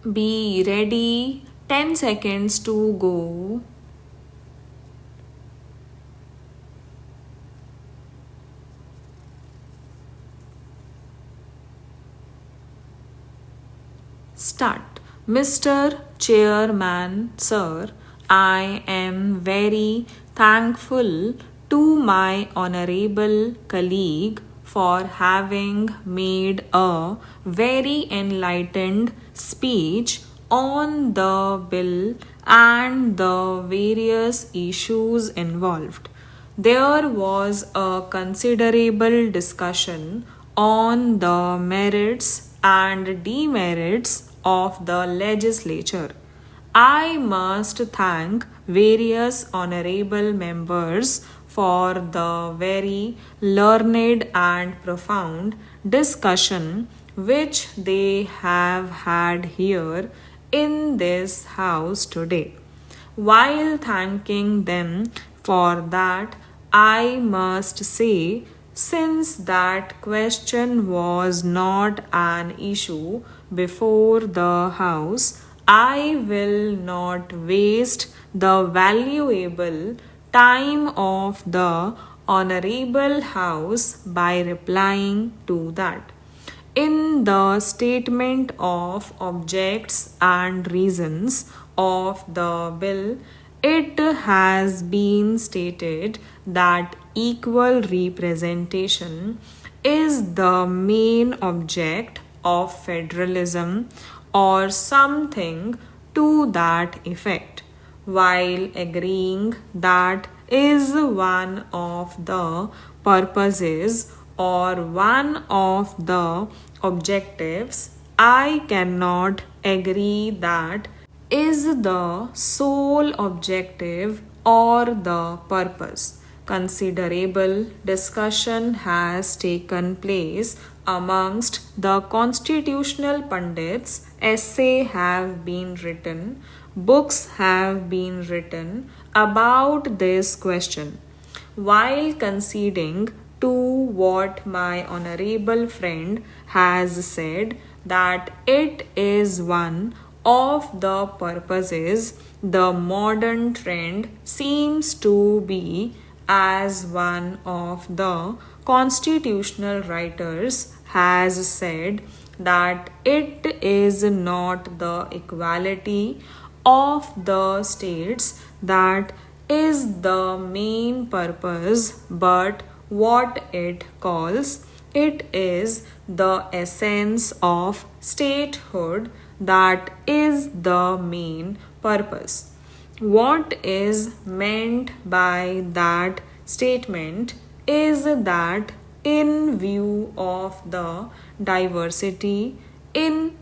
Be ready. 10 seconds to go. Start. Mr. Chairman, sir, I am very thankful to my honorable colleague for having made a very enlightened speech on the bill and the various issues involved. There was a considerable discussion on the merits and demerits of the legislature. I must thank various honorable members for the very learned and profound discussion which they have had here in this house today. While thanking them for that, I must say, since that question was not an issue before the House, I will not waste the valuable time of the Honorable House by replying to that. In the statement of objects and reasons of the bill, it has been stated that equal representation is the main object of federalism or something to that effect, while agreeing that is one of the purposes or one of the objectives. I cannot agree that is the sole objective or the purpose. Considerable discussion has taken place amongst the constitutional pundits. Essays have been written, books have been written about this question. While conceding to what my honorable friend has said, that it is one of the purposes, the modern trend seems to be, as one of the constitutional writers has said, that it is not the equality of the states that is the main purpose, but what it calls, it is the essence of statehood that is the main purpose. What is meant by that statement is that in view of the diversity in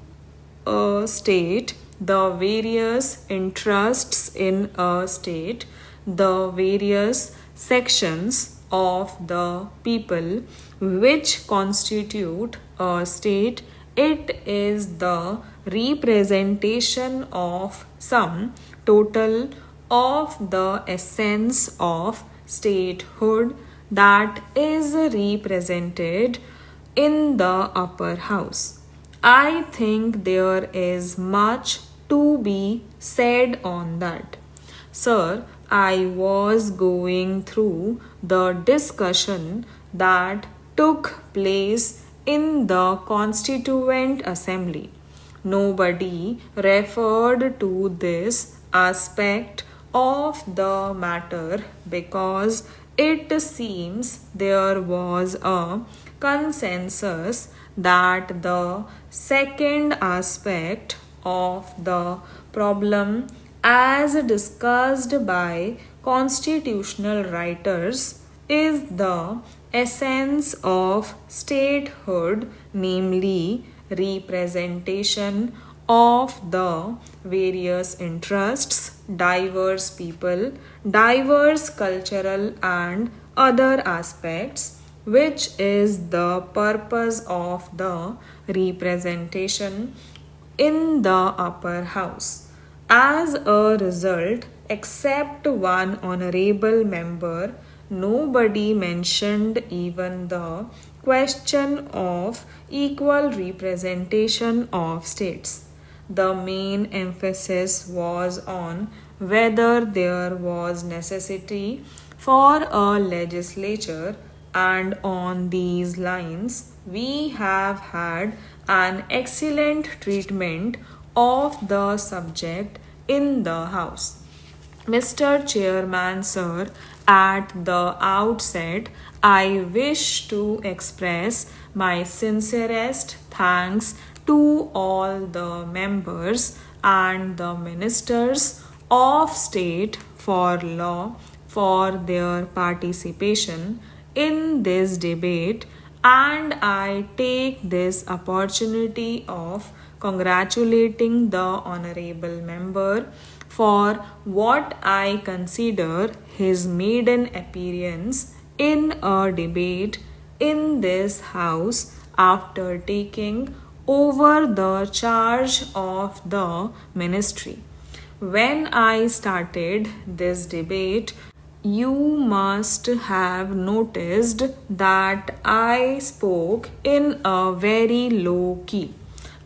a state, the various interests in a state, the various sections of the people which constitute a state, it is the representation of some total of the essence of statehood that is represented in the upper house. I think there is much to be said on that. Sir, I was going through the discussion that took place in the Constituent Assembly. Nobody referred to this aspect of the matter because it seems there was a consensus that the second aspect of the problem, as discussed by constitutional writers, is the essence of statehood, namely representation of the various interests, diverse people, diverse cultural and other aspects, which is the purpose of the representation in the upper house. As a result, except one honorable member, nobody mentioned even the question of equal representation of states. the main emphasis was on whether there was necessity for a legislature, and on these lines, we have had an excellent treatment of the subject in the House. Mr. Chairman, sir, at the outset, I wish to express my sincerest thanks to all the members and the ministers of state for law for their participation in this debate, and I take this opportunity of congratulating the honorable member for what I consider his maiden appearance in a debate in this House after taking over the charge of the ministry. When I started this debate, you must have noticed that I spoke in a very low key.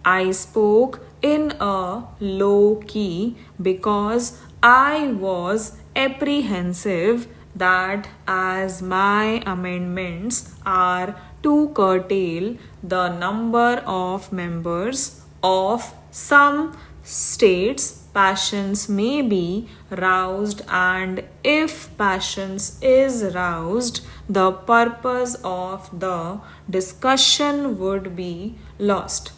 I spoke in a low key because I was apprehensive that as my amendments are to curtail the number of members of some states, passions may be roused, and if passions is roused, the purpose of the discussion would be lost.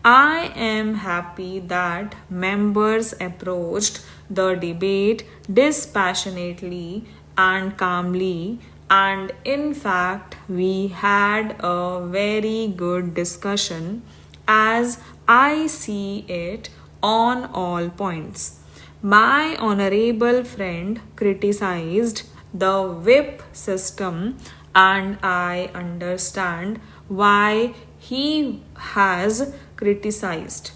I am happy that members approached the debate dispassionately and calmly, and in fact, we had a very good discussion as I see it on all points. My honorable friend criticized the whip system, and I understand why he has criticized,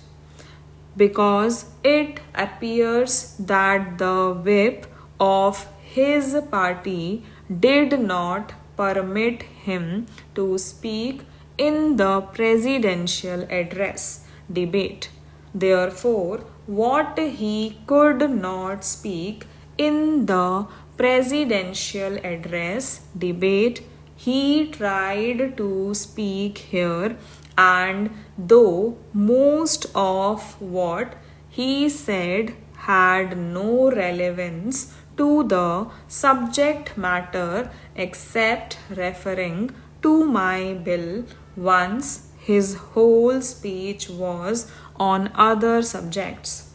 because it appears that the whip of his party did not permit him to speak in the presidential address debate. Therefore, what he could not speak in the presidential address debate, he tried to speak here, and though most of what he said had no relevance to the subject matter except referring to my bill, once his whole speech was on other subjects.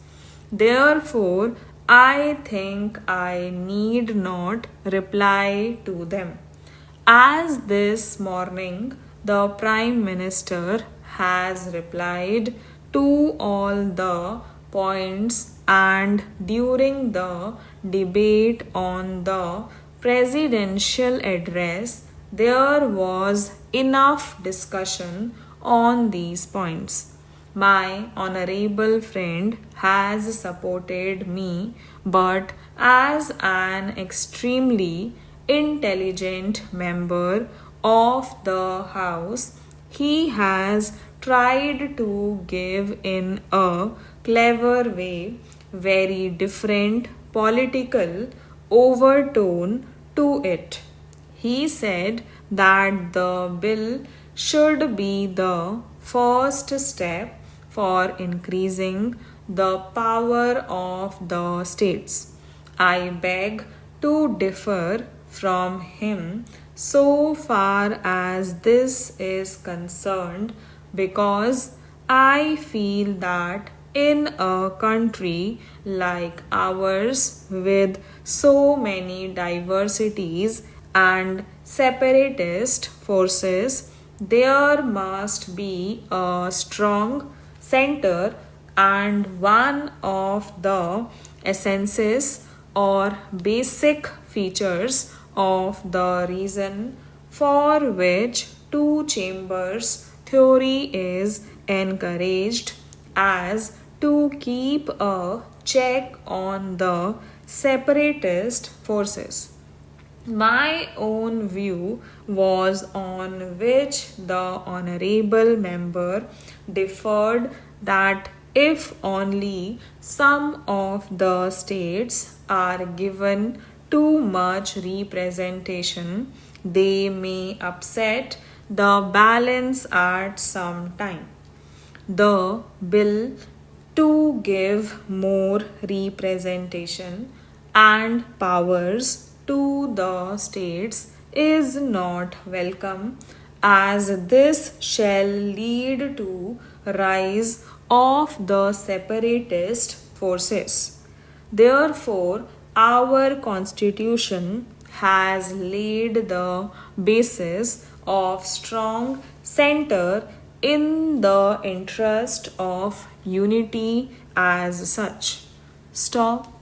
Therefore, I think I need not reply to them. As this morning the Prime Minister has replied to all the points, and during the debate on the presidential address, there was enough discussion on these points. My honorable friend has supported me, but as an extremely intelligent member of the House, he has tried to give in a clever way very different political overtone to it. He said that the bill should be the first step for increasing the power of the states. I beg to differ from him so far as this is concerned, because I feel that in a country like ours with so many diversities and separatist forces, there must be a strong center, and one of the essences or basic features of the reason for which two chambers theory is encouraged as to keep a check on the separatist forces. My own view was on which the honorable member differed, that If only some of the states are given too much representation, they may upset the balance at some time. The bill to give more representation and powers to the states is not welcome, as this shall lead to rise of the separatist forces. Therefore, our constitution has laid the basis of strong center in the interest of unity as such. Stop.